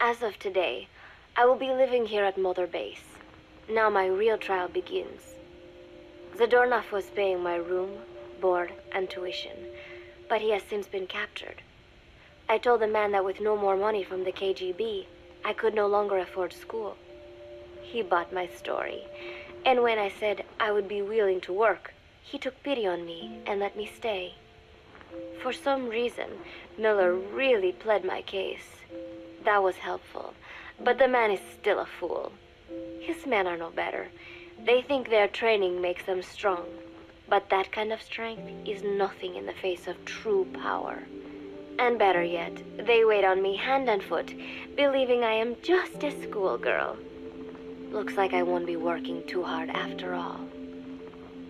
As of today, I will be living here at Mother Base. Now my real trial begins. Zadornov was paying my room, board, and tuition, but he has since been captured. I told the man that with no more money from the KGB, I could no longer afford school. He bought my story, and when I said I would be willing to work, he took pity on me and let me stay. For some reason, Miller really pled my case. That was helpful, but the man is still a fool. His men are no better. They think their training makes them strong, but that kind of strength is nothing in the face of true power. And better yet, they wait on me hand and foot, believing I am just a schoolgirl. Looks like I won't be working too hard after all.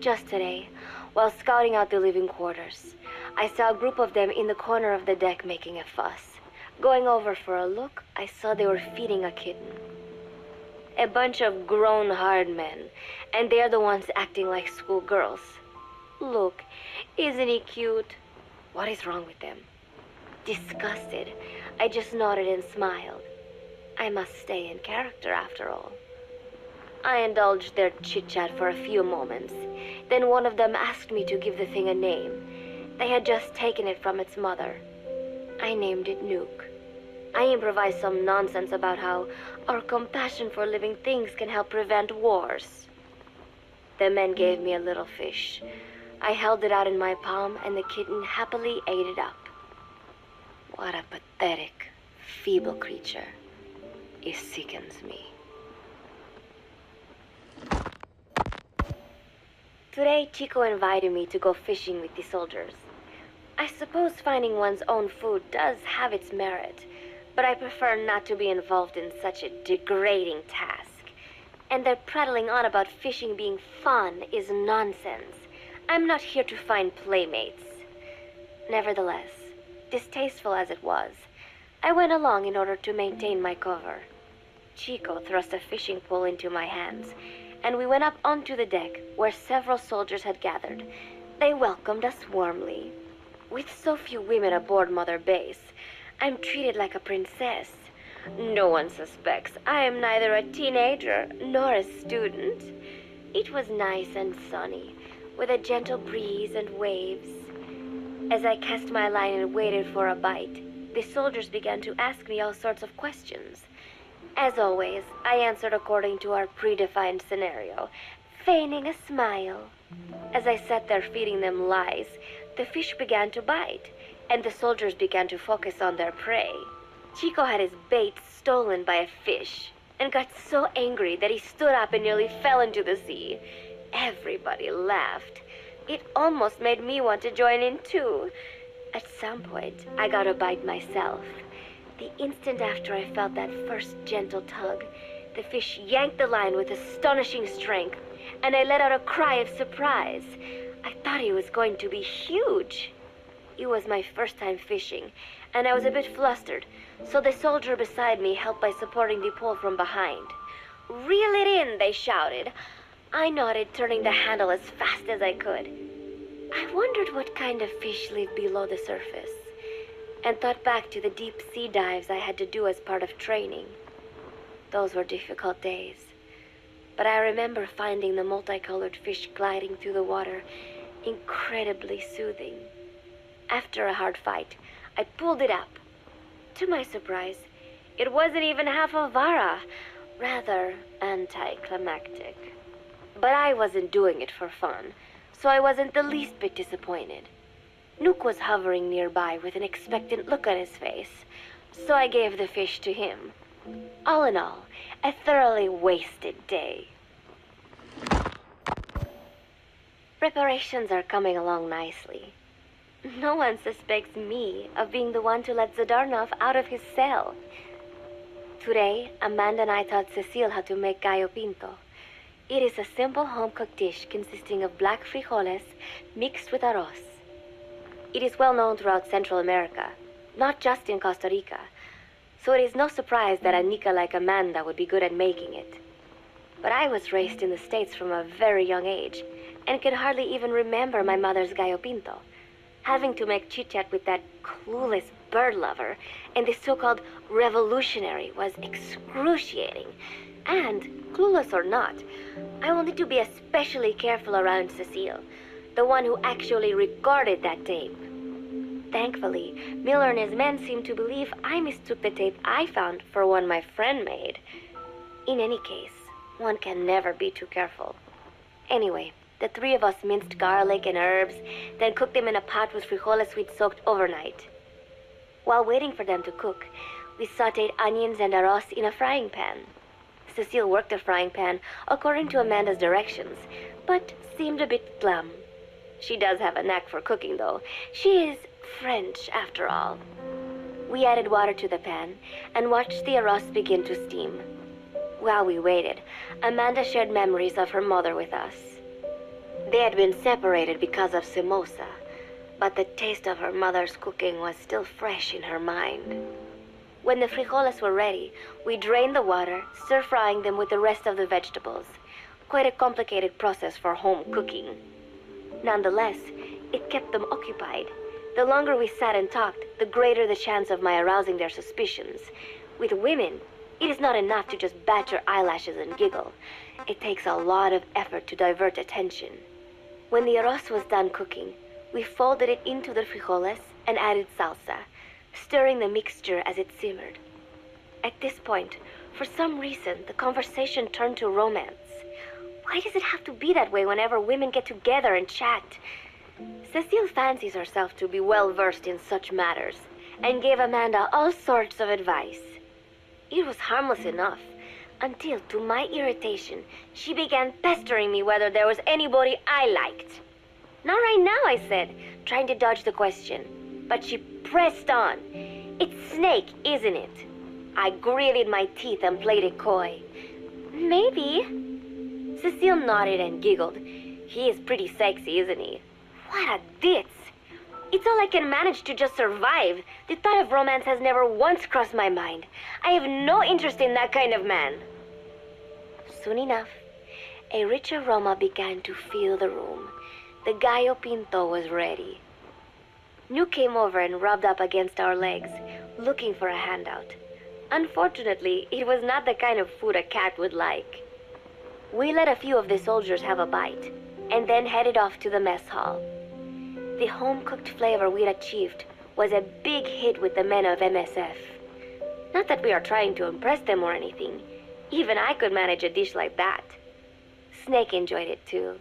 Just today, while scouting out the living quarters, I saw a group of them in the corner of the deck making a fuss. Going over for a look, I saw they were feeding a kitten. A bunch of grown hard men, and they're the ones acting like schoolgirls. Look, isn't he cute? What is wrong with them? Disgusted, I just nodded and smiled. I must stay in character after all. I indulged their chit-chat for a few moments. Then one of them asked me to give the thing a name. They had just taken it from its mother. I named it Nuke. I improvised some nonsense about how our compassion for living things can help prevent wars. The men gave me a little fish. I held it out in my palm, and the kitten happily ate it up. What a pathetic, feeble creature. It sickens me. Today, Chico invited me to go fishing with the soldiers. I suppose finding one's own food does have its merit, but I prefer not to be involved in such a degrading task. And their prattling on about fishing being fun is nonsense. I'm not here to find playmates. Nevertheless, distasteful as it was, I went along in order to maintain my cover. Chico thrust a fishing pole into my hands, and we went up onto the deck where several soldiers had gathered. They welcomed us warmly. With so few women aboard Mother Base, I'm treated like a princess. No one suspects I am neither a teenager nor a student. It was nice and sunny, with a gentle breeze and waves. As I cast my line and waited for a bite, the soldiers began to ask me all sorts of questions. As always, I answered according to our predefined scenario, feigning a smile. As I sat there feeding them lies, the fish began to bite, and the soldiers began to focus on their prey. Chico had his bait stolen by a fish, and got so angry that he stood up and nearly fell into the sea. Everybody laughed. It almost made me want to join in too. At some point, I got a bite myself. The instant after I felt that first gentle tug, the fish yanked the line with astonishing strength, and I let out a cry of surprise. I thought he was going to be huge. It was my first time fishing, and I was a bit flustered, so the soldier beside me helped by supporting the pole from behind. "Reel it in," they shouted. I nodded, turning the handle as fast as I could. I wondered what kind of fish lived below the surface, and thought back to the deep sea dives I had to do as part of training. Those were difficult days, but I remember finding the multicolored fish gliding through the water incredibly soothing. After a hard fight, I pulled it up. To my surprise, it wasn't even half a vara, rather anticlimactic. But I wasn't doing it for fun, so I wasn't the least bit disappointed. Nook was hovering nearby with an expectant look on his face, so I gave the fish to him. All in all, a thoroughly wasted day. Preparations are coming along nicely. No one suspects me of being the one to let Zadornov out of his cell. Today, Amanda and I taught Cecile how to make gallo pinto. It is a simple home-cooked dish consisting of black frijoles mixed with arroz. It is well known throughout Central America, not just in Costa Rica, so it is no surprise that a Nica like Amanda would be good at making it. But I was raised in the States from a very young age, and can hardly even remember my mother's gallo pinto. Having to make chit-chat with that clueless bird lover and the so-called revolutionary was excruciating. And, clueless or not, I will need to be especially careful around Cecile, the one who actually recorded that tape. Thankfully, Miller and his men seemed to believe I mistook the tape I found for one my friend made. In any case, one can never be too careful. Anyway, the three of us minced garlic and herbs, then cooked them in a pot with frijoles we'd soaked overnight. While waiting for them to cook, we sautéed onions and arroz in a frying pan. Cecile worked the frying pan according to Amanda's directions, but seemed a bit glum. She does have a knack for cooking, though. She is French, after all. We added water to the pan and watched the arroz begin to steam. While we waited, Amanda shared memories of her mother with us. They had been separated because of Simosa, but the taste of her mother's cooking was still fresh in her mind. When the frijoles were ready, we drained the water, stir-frying them with the rest of the vegetables. Quite a complicated process for home cooking. Nonetheless, it kept them occupied. The longer we sat and talked, the greater the chance of my arousing their suspicions. With women, it is not enough to just bat your eyelashes and giggle. It takes a lot of effort to divert attention. When the arroz was done cooking, we folded it into the frijoles and added salsa, stirring the mixture as it simmered. At this point, for some reason, the conversation turned to romance. Why does it have to be that way whenever women get together and chat? Cecile fancies herself to be well-versed in such matters, and gave Amanda all sorts of advice. It was harmless enough, until, to my irritation, she began pestering me whether there was anybody I liked. Not right now, I said, trying to dodge the question. But she pressed on. It's Snake, isn't it? I gritted my teeth and played it coy. Maybe. Cecile nodded and giggled. He is pretty sexy, isn't he? What a ditz! It's all I can manage to just survive. The thought of romance has never once crossed my mind. I have no interest in that kind of man. Soon enough, a rich aroma began to fill the room. The gallo pinto was ready. New came over and rubbed up against our legs, looking for a handout. Unfortunately, it was not the kind of food a cat would like. We let a few of the soldiers have a bite, and then headed off to the mess hall. The home-cooked flavor we'd achieved was a big hit with the men of MSF. Not that we are trying to impress them or anything. Even I could manage a dish like that. Snake enjoyed it too.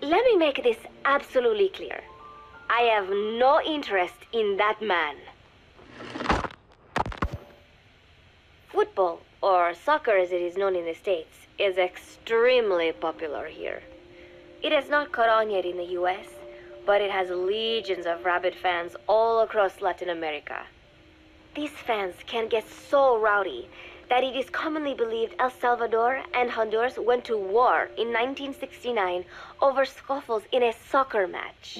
Let me make this absolutely clear. I have no interest in that man. Football, or soccer as it is known in the States, is extremely popular here. It has not caught on yet in the US, but it has legions of rabid fans all across Latin America. These fans can get so rowdy that it is commonly believed El Salvador and Honduras went to war in 1969 over scuffles in a soccer match.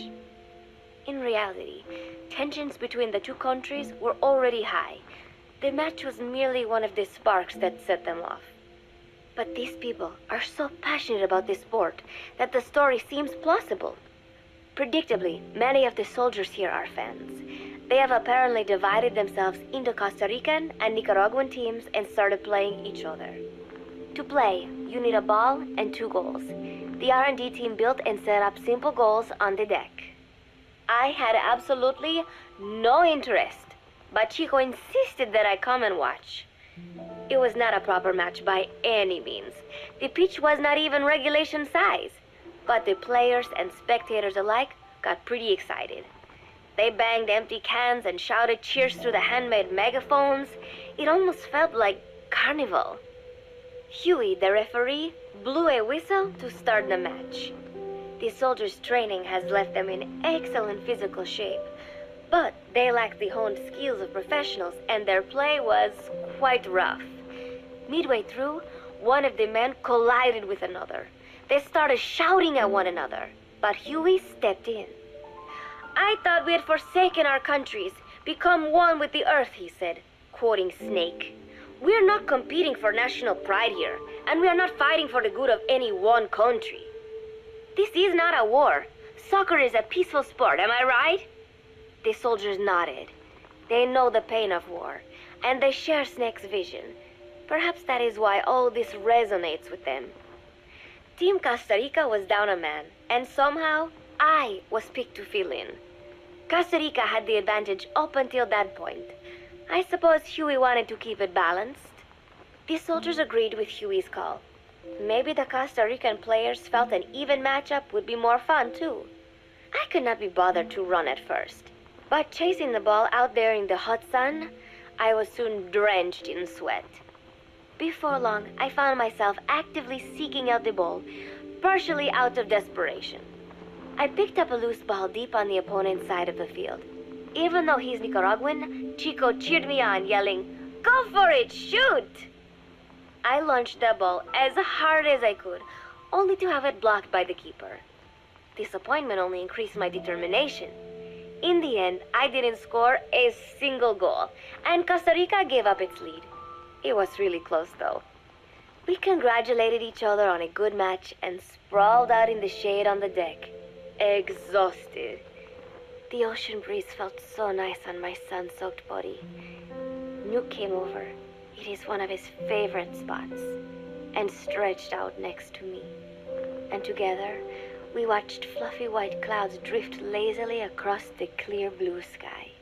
In reality, tensions between the two countries were already high. The match was merely one of the sparks that set them off. But these people are so passionate about this sport that the story seems plausible. Predictably, many of the soldiers here are fans. They have apparently divided themselves into Costa Rican and Nicaraguan teams and started playing each other. To play, you need a ball and 2 goals. The R&D team built and set up simple goals on the deck. I had absolutely no interest, but Chico insisted that I come and watch. It was not a proper match by any means. The pitch was not even regulation size, but the players and spectators alike got pretty excited. They banged empty cans and shouted cheers through the handmade megaphones. It almost felt like carnival. Huey, the referee, blew a whistle to start the match. The soldiers' training has left them in excellent physical shape, but they lacked the honed skills of professionals and their play was quite rough. Midway through, one of the men collided with another. They started shouting at one another, but Huey stepped in. I thought we had forsaken our countries, become one with the earth, he said, quoting Snake. We're not competing for national pride here, and we are not fighting for the good of any one country. This is not a war, Soccer is a peaceful sport, am I right? The soldiers nodded. They know the pain of war, and they share Snake's vision. Perhaps that is why all this resonates with them. Team Costa Rica was down a man, and somehow I was picked to fill in. Costa Rica had the advantage up until that point. I suppose Huey wanted to keep it balanced. The soldiers agreed with Huey's call. Maybe the Costa Rican players felt an even matchup would be more fun too. I could not be bothered to run at first, but chasing the ball out there in the hot sun, I was soon drenched in sweat. Before long, I found myself actively seeking out the ball, partially out of desperation. I picked up a loose ball deep on the opponent's side of the field. Even though he's Nicaraguan, Chico cheered me on, yelling, "Go for it, shoot!" I launched the ball as hard as I could, only to have it blocked by the keeper. Disappointment only increased my determination. In the end, I didn't score a single goal, and Costa Rica gave up its lead. It was really close, though. We congratulated each other on a good match and sprawled out in the shade on the deck, exhausted. The ocean breeze felt so nice on my sun-soaked body. Nuke came over. It is one of his favorite spots, and stretched out next to me. And together, we watched fluffy white clouds drift lazily across the clear blue sky.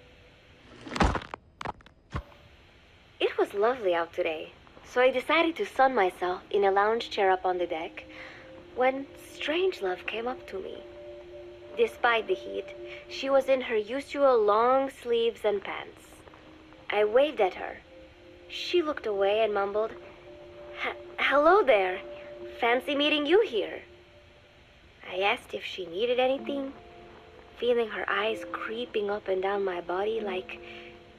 It was lovely out today, so I decided to sun myself in a lounge chair up on the deck when Strangelove came up to me. Despite the heat, she was in her usual long sleeves and pants. I waved at her. She looked away and mumbled, "Hello there. Fancy meeting you here." I asked if she needed anything, feeling her eyes creeping up and down my body like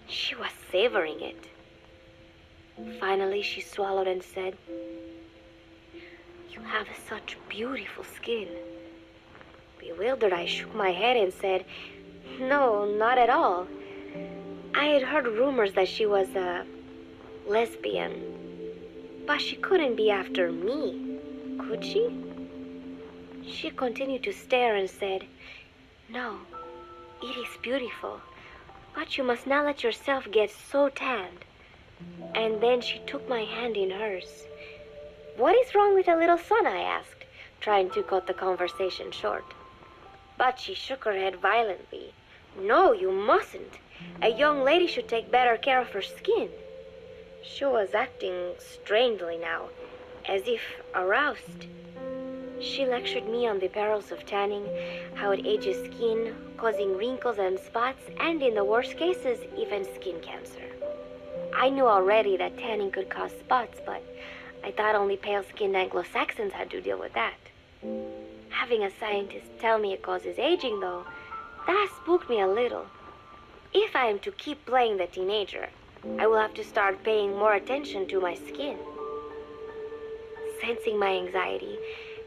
she was savoring it. Finally, she swallowed and said, "You have such beautiful skin." Bewildered, I shook my head and said, "No, not at all. I had heard rumors that she was a lesbian, but she couldn't be after me, could she?" She continued to stare and said, "No, it is beautiful, but you must not let yourself get so tanned." And then she took my hand in hers. "What is wrong with a little sun?" I asked, trying to cut the conversation short. But she shook her head violently. "No, you mustn't. A young lady should take better care of her skin." She was acting strangely now, as if aroused. She lectured me on the perils of tanning, how it ages skin, causing wrinkles and spots, and in the worst cases, even skin cancer. I knew already that tanning could cause spots, but I thought only pale-skinned Anglo-Saxons had to deal with that. Having a scientist tell me it causes aging, though, that spooked me a little. If I am to keep playing the teenager, I will have to start paying more attention to my skin. Sensing my anxiety,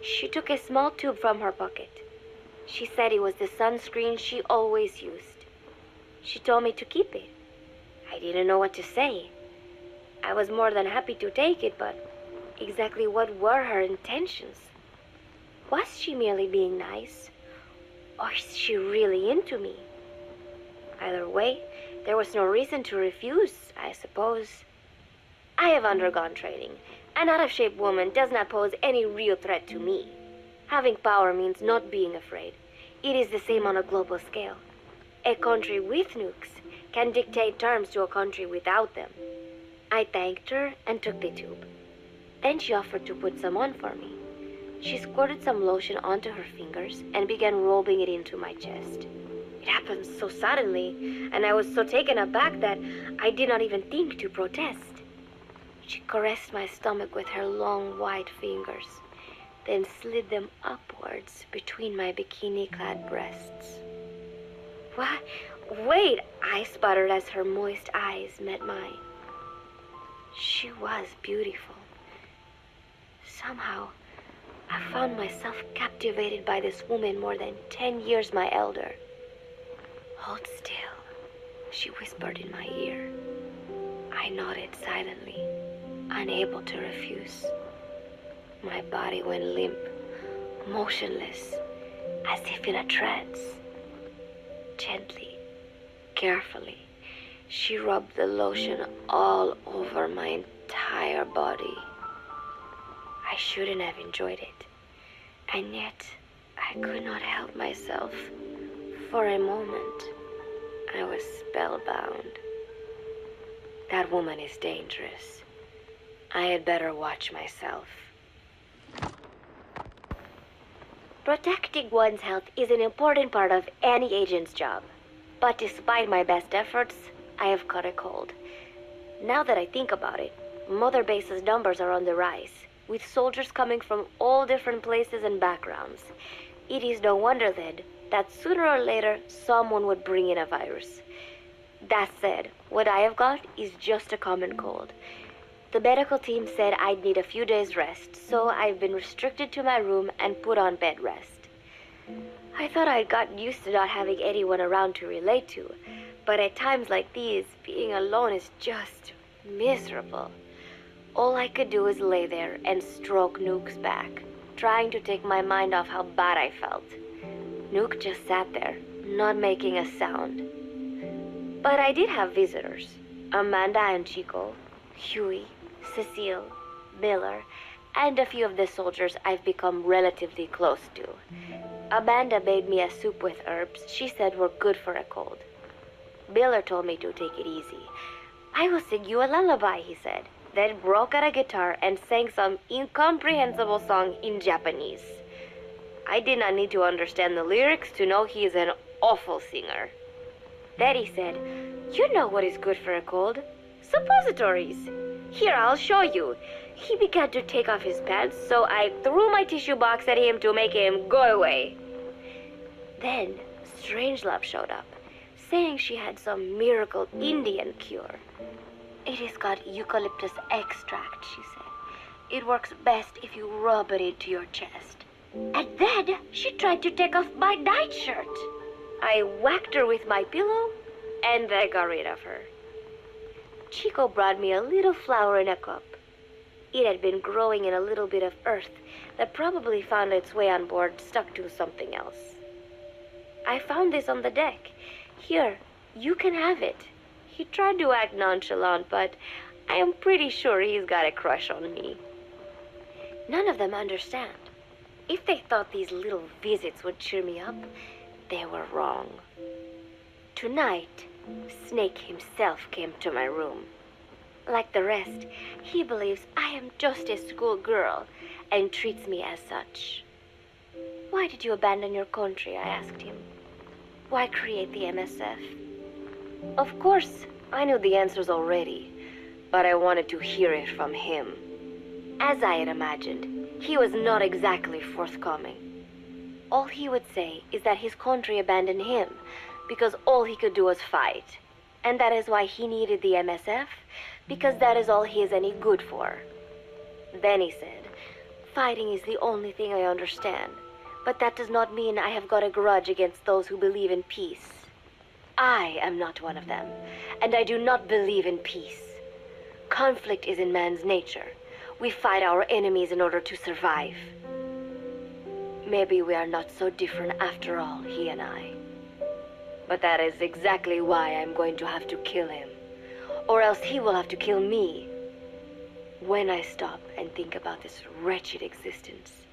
she took a small tube from her pocket. She said it was the sunscreen she always used. She told me to keep it. I didn't know what to say. I was more than happy to take it, but exactly what were her intentions? Was she merely being nice? Or is she really into me? Either way, there was no reason to refuse, I suppose. I have undergone training. An out-of-shape woman does not pose any real threat to me. Having power means not being afraid. It is the same on a global scale. A country with nukes can dictate terms to a country without them. I thanked her and took the tube. Then she offered to put some on for me. She squirted some lotion onto her fingers and began rubbing it into my chest. It happened so suddenly, and I was so taken aback that I did not even think to protest. She caressed my stomach with her long white fingers, then slid them upwards between my bikini-clad breasts. "What? Wait," I sputtered as her moist eyes met mine. She was beautiful. Somehow, I found myself captivated by this woman more than 10 years my elder. "Hold still," she whispered in my ear. I nodded silently, unable to refuse. My body went limp, motionless, as if in a trance. Gently, carefully, she rubbed the lotion all over my entire body. I shouldn't have enjoyed it, and yet I could not help myself. For a moment, I was spellbound. That woman is dangerous. I had better watch myself. Protecting one's health is an important part of any agent's job. But despite my best efforts, I have caught a cold. Now that I think about it, Mother Base's numbers are on the rise, with soldiers coming from all different places and backgrounds. It is no wonder then that sooner or later someone would bring in a virus. That said, what I have got is just a common cold. The medical team said I'd need a few days rest, so I've been restricted to my room and put on bed rest. I thought I'd gotten used to not having anyone around to relate to, but at times like these, being alone is just miserable. All I could do is lay there and stroke Nook's back, trying to take my mind off how bad I felt. Nook just sat there, not making a sound. But I did have visitors. Amanda and Chico, Huey, Cecile, Miller, and a few of the soldiers I've become relatively close to. Amanda made me a soup with herbs she said were good for a cold. Miller told me to take it easy. I will sing you a lullaby, he said, then broke out a guitar and sang some incomprehensible song in Japanese. I did not need to understand the lyrics to know he is an awful singer. Then he said, "You know what is good for a cold? Suppositories. Here, I'll show you." He began to take off his pants, so I threw my tissue box at him to make him go away. Then Strangelove showed up, saying she had some miracle Indian cure. "It has got eucalyptus extract," she said. "It works best if you rub it into your chest." And then she tried to take off my nightshirt. I whacked her with my pillow, and I got rid of her. Chico brought me a little flower in a cup. It had been growing in a little bit of earth that probably found its way on board, stuck to something else. "I found this on the deck. Here, you can have it." He tried to act nonchalant, but I am pretty sure he's got a crush on me. None of them understand. If they thought these little visits would cheer me up, they were wrong. Tonight, Snake himself came to my room. Like the rest, he believes I am just a schoolgirl and treats me as such. "Why did you abandon your country?" I asked him. "Why create the MSF?" Of course, I knew the answers already, but I wanted to hear it from him. As I had imagined, he was not exactly forthcoming. All he would say is that his country abandoned him because all he could do was fight, and that is why he needed the MSF, because that is all he is any good for. Then he said, "Fighting is the only thing I understand, but that does not mean I have got a grudge against those who believe in peace. I am not one of them, and I do not believe in peace. Conflict is in man's nature. We fight our enemies in order to survive. Maybe we are not so different after all, he and I. But that is exactly why I'm going to have to kill him, or else he will have to kill me. When I stop and think about this wretched existence,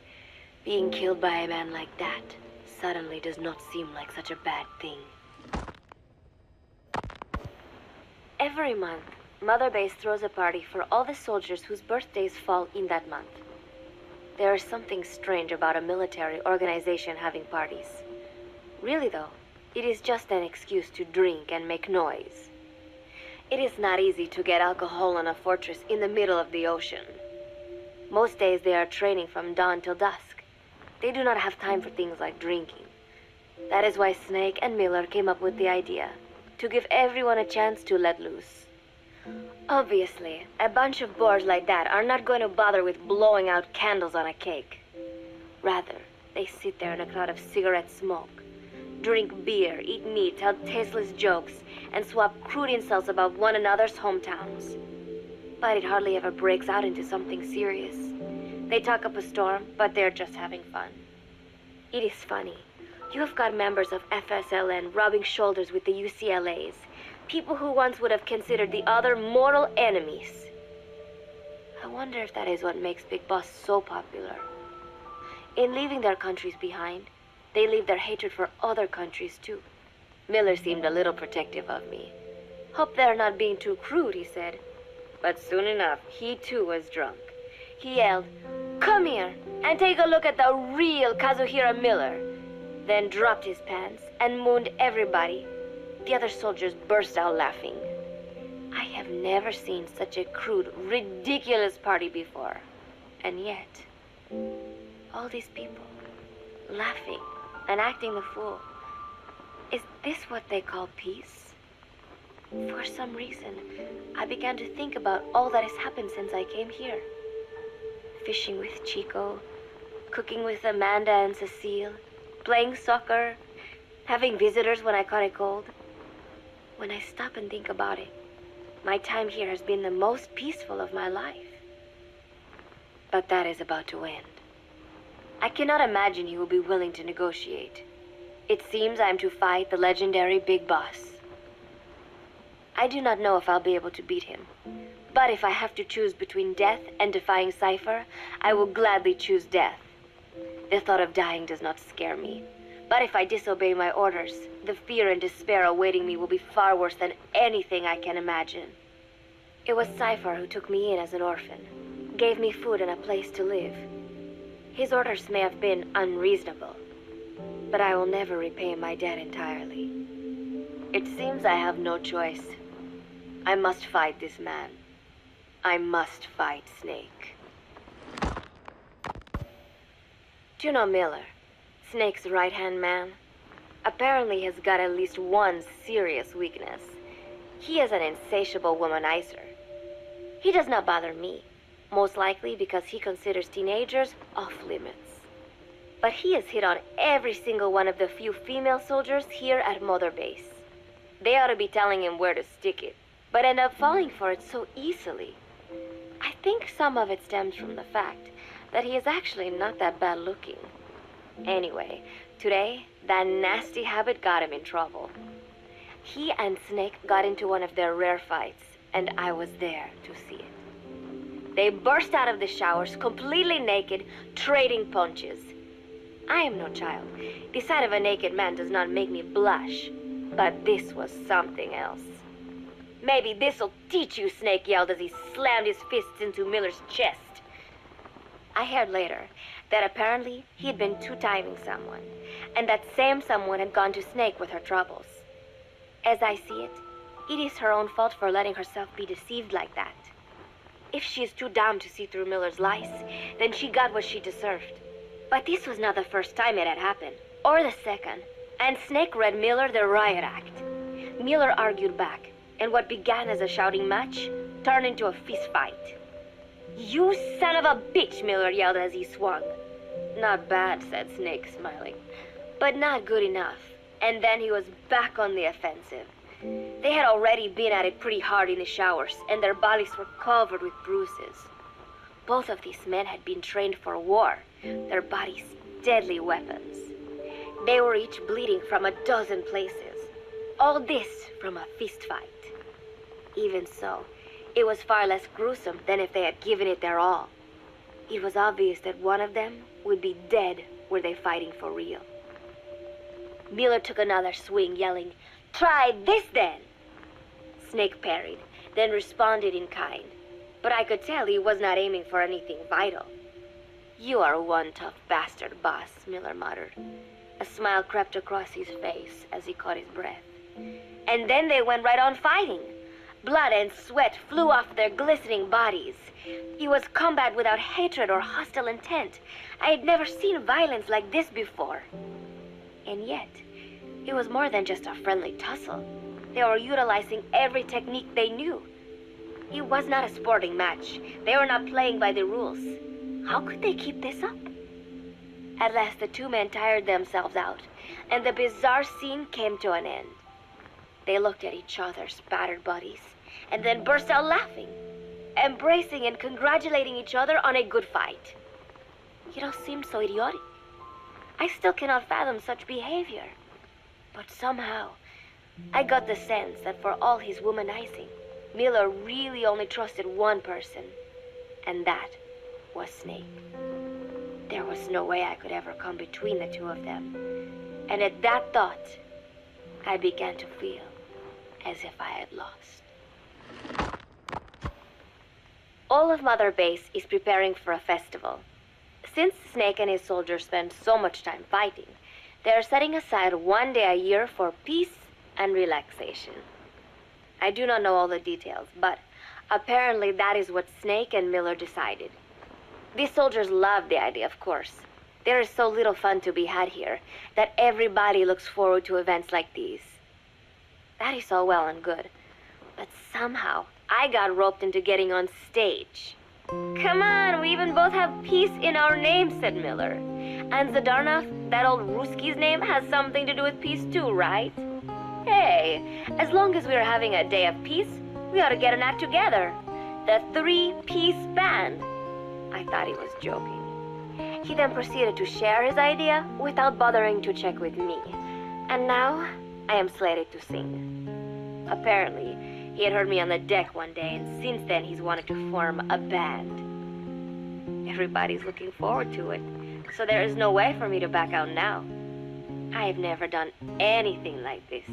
being killed by a man like that suddenly does not seem like such a bad thing." Every month, Mother Base throws a party for all the soldiers whose birthdays fall in that month. There is something strange about a military organization having parties. Really though, it is just an excuse to drink and make noise. It is not easy to get alcohol on a fortress in the middle of the ocean. Most days they are training from dawn till dusk. They do not have time for things like drinking. That is why Snake and Miller came up with the idea, to give everyone a chance to let loose. Obviously, a bunch of boors like that are not going to bother with blowing out candles on a cake. Rather, they sit there in a cloud of cigarette smoke, drink beer, eat meat, tell tasteless jokes, and swap crude insults about one another's hometowns. But it hardly ever breaks out into something serious. They talk up a storm, but they're just having fun. It is funny. You have got members of FSLN rubbing shoulders with the UCLAs, people who once would have considered the other mortal enemies. I wonder if that is what makes Big Boss so popular. In leaving their countries behind, they leave their hatred for other countries too. Miller seemed a little protective of me. Hope they're not being too crude, he said. But soon enough, he too was drunk. He yelled, "Come here and take a look at the real Kazuhira Miller," then dropped his pants and mooned everybody. The other soldiers burst out laughing. I have never seen such a crude, ridiculous party before. And yet, all these people, laughing and acting the fool. Is this what they call peace? For some reason, I began to think about all that has happened since I came here. Fishing with Chico, cooking with Amanda and Cecile, playing soccer, having visitors when I caught a cold. When I stop and think about it, my time here has been the most peaceful of my life. But that is about to end. I cannot imagine he will be willing to negotiate. It seems I am to fight the legendary Big Boss. I do not know if I'll be able to beat him. But if I have to choose between death and defying Cypher, I will gladly choose death. The thought of dying does not scare me. But if I disobey my orders, the fear and despair awaiting me will be far worse than anything I can imagine. It was Cypher who took me in as an orphan, gave me food and a place to live. His orders may have been unreasonable, but I will never repay my debt entirely. It seems I have no choice. I must fight this man. I must fight Snake. Do you know Miller, Snake's right-hand man? Apparently has got at least one serious weakness. He is an insatiable womanizer. He does not bother me, most likely because he considers teenagers off-limits. But he has hit on every single one of the few female soldiers here at Mother Base. They ought to be telling him where to stick it, but end up falling for it so easily. I think some of it stems from the fact that he is actually not that bad looking. Anyway, today, that nasty habit got him in trouble. He and Snake got into one of their rare fights, and I was there to see it. They burst out of the showers, completely naked, trading punches. I am no child. The sight of a naked man does not make me blush. But this was something else. "Maybe this'll teach you," Snake yelled as he slammed his fists into Miller's chest. I heard later that apparently he'd been two-timing someone, and that same someone had gone to Snake with her troubles. As I see it, it is her own fault for letting herself be deceived like that. If she is too dumb to see through Miller's lies, then she got what she deserved. But this was not the first time it had happened, or the second, and Snake read Miller the riot act. Miller argued back, and what began as a shouting match turned into a fist fight. "You son of a bitch," Miller yelled as he swung. "Not bad," said Snake, smiling, "but not good enough." And then he was back on the offensive. They had already been at it pretty hard in the showers, and their bodies were covered with bruises. Both of these men had been trained for war, their bodies deadly weapons. They were each bleeding from a dozen places. All this from a fist fight. Even so, it was far less gruesome than if they had given it their all. It was obvious that one of them would be dead were they fighting for real. Miller took another swing, yelling, "Try this then!" Snake parried, then responded in kind. But I could tell he was not aiming for anything vital. "You are one tough bastard, boss," Miller muttered. A smile crept across his face as he caught his breath. And then they went right on fighting. Blood and sweat flew off their glistening bodies. It was combat without hatred or hostile intent. I had never seen violence like this before. And yet, it was more than just a friendly tussle. They were utilizing every technique they knew. It was not a sporting match. They were not playing by the rules. How could they keep this up? At last, the two men tired themselves out, and the bizarre scene came to an end. They looked at each other's battered bodies, and then burst out laughing, embracing and congratulating each other on a good fight. It all seemed so idiotic. I still cannot fathom such behavior. But somehow, I got the sense that for all his womanizing, Miller really only trusted one person, and that was Snake. There was no way I could ever come between the two of them. And at that thought, I began to feel as if I had lost. All of Mother Base is preparing for a festival. Since Snake and his soldiers spend so much time fighting, they are setting aside one day a year for peace and relaxation. I do not know all the details, but apparently that is what Snake and Miller decided. These soldiers love the idea, of course. There is so little fun to be had here that everybody looks forward to events like these. That is all well and good, but somehow I got roped into getting on stage. Come on, we even both have peace in our names, said Miller. And Zadarnov, that old Ruski's name, has something to do with peace too, right? Hey, as long as we're having a day of peace, we ought to get an act together. The Three-Piece Band. I thought he was joking. He then proceeded to share his idea without bothering to check with me. And now, I am slated to sing. Apparently, he had heard me on the deck one day, and since then he's wanted to form a band. Everybody's looking forward to it, so there is no way for me to back out now. I have never done anything like this,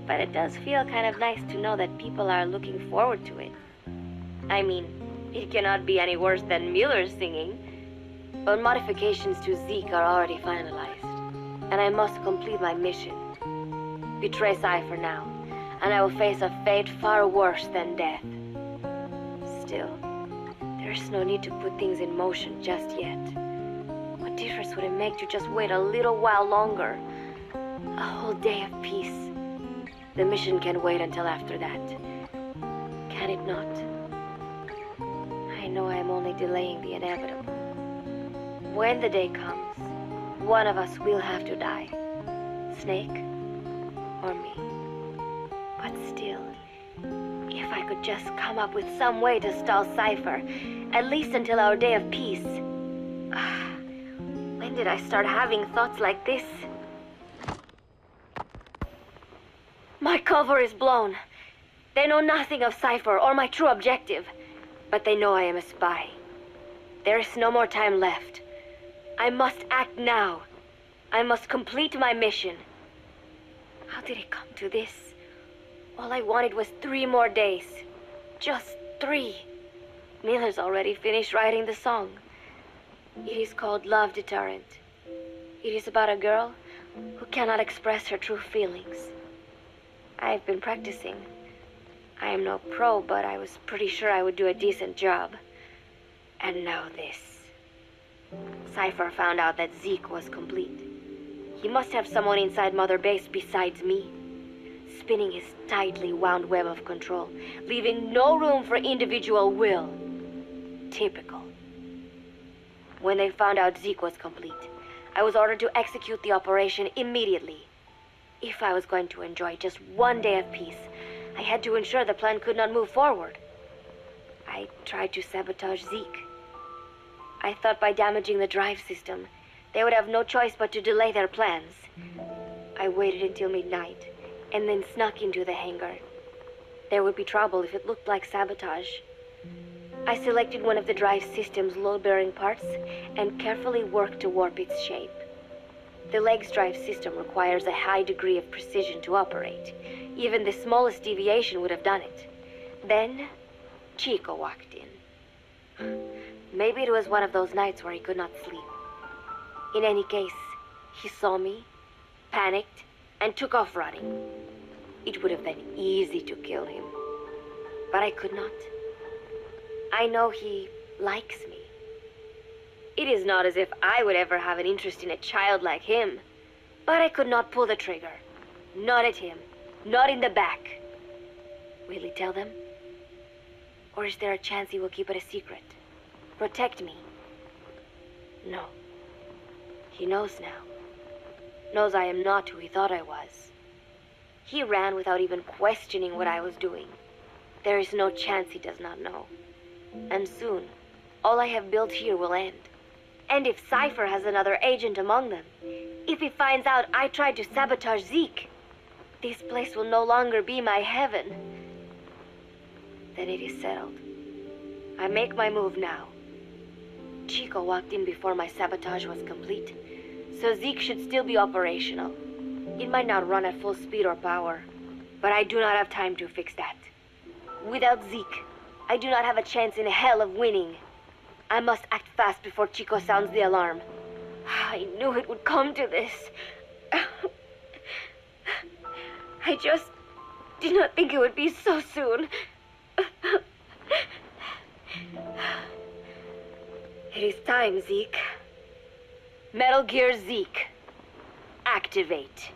but it does feel kind of nice to know that people are looking forward to it. I mean, it cannot be any worse than Miller's singing, but modifications to Zeke are already finalized, and I must complete my mission. Betray Cypher now, and I will face a fate far worse than death. Still, there is no need to put things in motion just yet. What difference would it make to just wait a little while longer? A whole day of peace. The mission can wait until after that. Can it not? I know I am only delaying the inevitable. When the day comes, one of us will have to die. Snake or me. But still, if I could just come up with some way to stall Cypher, at least until our day of peace. When did I start having thoughts like this? My cover is blown. They know nothing of Cypher or my true objective, but they know I am a spy. There is no more time left. I must act now. I must complete my mission. How did it come to this? All I wanted was 3 more days. Just 3. Miller's already finished writing the song. It is called Love Deterrent. It is about a girl who cannot express her true feelings. I have been practicing. I am no pro, but I was pretty sure I would do a decent job. And now this. Cypher found out that Zeke was complete. He must have someone inside Mother Base besides me, spinning his tightly wound web of control, leaving no room for individual will. Typical. When they found out Zeke was complete, I was ordered to execute the operation immediately. If I was going to enjoy just one day of peace, I had to ensure the plan could not move forward. I tried to sabotage Zeke. I thought by damaging the drive system, they would have no choice but to delay their plans. I waited until midnight, and then snuck into the hangar. There would be trouble if it looked like sabotage. I selected one of the drive system's load-bearing parts and carefully worked to warp its shape. The leg's drive system requires a high degree of precision to operate. Even the smallest deviation would have done it. Then, Chico walked in. Maybe it was one of those nights where he could not sleep. In any case, he saw me, panicked, and took off running. It would have been easy to kill him, but I could not. I know he likes me. It is not as if I would ever have an interest in a child like him, but I could not pull the trigger. Not at him, not in the back. Will he tell them? Or is there a chance he will keep it a secret? Protect me? No. He knows now. Knows I am not who he thought I was. He ran without even questioning what I was doing. There is no chance he does not know. And soon, all I have built here will end. And if Cypher has another agent among them, if he finds out I tried to sabotage Zeke, this place will no longer be my heaven. Then it is settled. I make my move now. Chico walked in before my sabotage was complete, so Zeke should still be operational. It might not run at full speed or power, but I do not have time to fix that. Without Zeke, I do not have a chance in hell of winning. I must act fast before Chico sounds the alarm. I knew it would come to this. I just did not think it would be so soon. It is time, Zeke. Metal Gear Zeke. Activate.